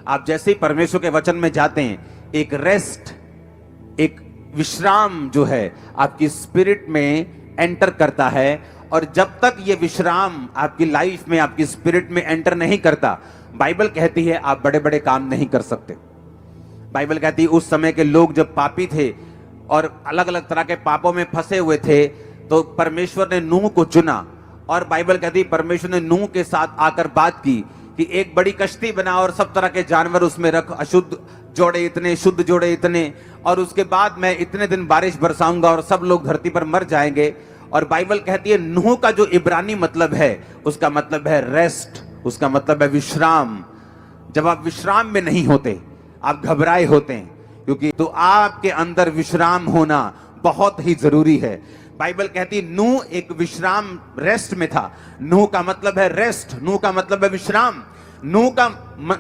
आप जैसे ही परमेश्वर के वचन में जाते हैं, एक रेस्ट, एक विश्राम जो है आपकी स्पिरिट में एंटर करता है। और जब तक ये विश्राम आपकी लाइफ में, आपकी स्पिरिट में एंटर नहीं करता, बाइबल कहती है आप बड़े बड़े काम नहीं कर सकते। बाइबल कहती है उस समय के लोग जब पापी थे और अलग अलग तरह के पापों में फंसे हुए थे, तो परमेश्वर ने नूह को चुना। और बाइबल कहती है परमेश्वर ने नूह के साथ आकर बात की कि एक बड़ी कश्ती बना और सब तरह के जानवर उसमें रख, अशुद्ध जोड़े इतने, शुद्ध जोड़े इतने, और उसके बाद मैं इतने दिन बारिश बरसाऊंगा और सब लोग धरती पर मर जाएंगे। और बाइबल कहती है नूह का जो इब्रानी मतलब है, उसका मतलब है रेस्ट, उसका मतलब है विश्राम। जब आप विश्राम में नहीं होते, आप घबराए होते हैं, क्योंकि तो आपके अंदर विश्राम होना बहुत ही जरूरी है। बाइबल कहती है नूह एक विश्राम, रेस्ट में था। नूह का मतलब है रेस्ट, नूह का मतलब है विश्राम। नूह का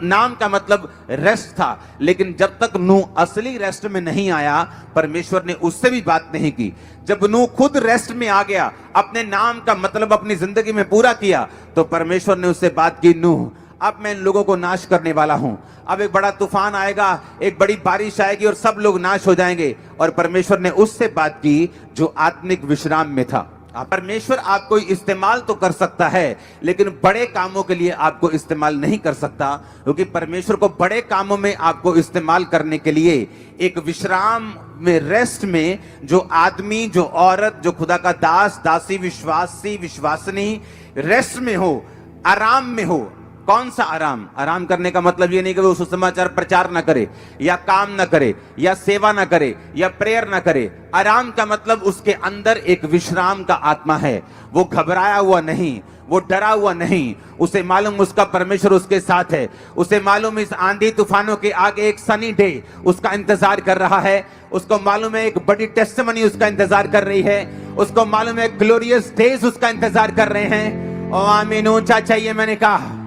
नाम का मतलब रेस्ट था। लेकिन जब तक नूह असली रेस्ट में नहीं आया, परमेश्वर ने उससे भी बात नहीं की। जब नूह खुद रेस्ट में आ गया, अपने नाम का मतलब अपनी जिंदगी में पूरा किया, तो परमेश्वर ने उससे बात की, नूह अब मैं इन लोगों को नाश करने वाला हूं। अब एक बड़ा तूफान आएगा, एक बड़ी बारिश आएगी और सब लोग नाश हो जाएंगे। और परमेश्वर ने उससे बात की जो आत्मिक विश्राम में था। परमेश्वर आपको इस्तेमाल तो कर सकता है, लेकिन बड़े कामों के लिए आपको इस्तेमाल नहीं कर सकता, क्योंकि परमेश्वर को बड़े कामों में आपको इस्तेमाल करने के लिए एक विश्राम में, रेस्ट में, जो आदमी, जो औरत, जो खुदा का दास, दासी, विश्वासी, विश्वासनी रेस्ट में हो, आराम में हो। कौन सा आराम? आराम करने का मतलब ये नहीं कि वो सुसमाचार प्रचार ना करे, या काम ना करे, या सेवा ना करे, या प्रेयर ना करे। आराम का मतलब उसके अंदर एक विश्राम का आत्मा है। वो घबराया हुआ नहीं, वो डरा हुआ नहीं। उसे मालूम उसका परमेश्वर उसके साथ है। उसे मालूम इस आंधी तूफानों के आगे एक सनी डे उसका इंतजार कर रहा है। उसको मालूम है एक बड़ी टेस्टिमनी उसका इंतजार कर रही है। उसको मालूम है ग्लोरियस डेज उसका इंतजार कर रहे हैं। ओ आमीन, ऊंचा चाहिए मैंने कहा।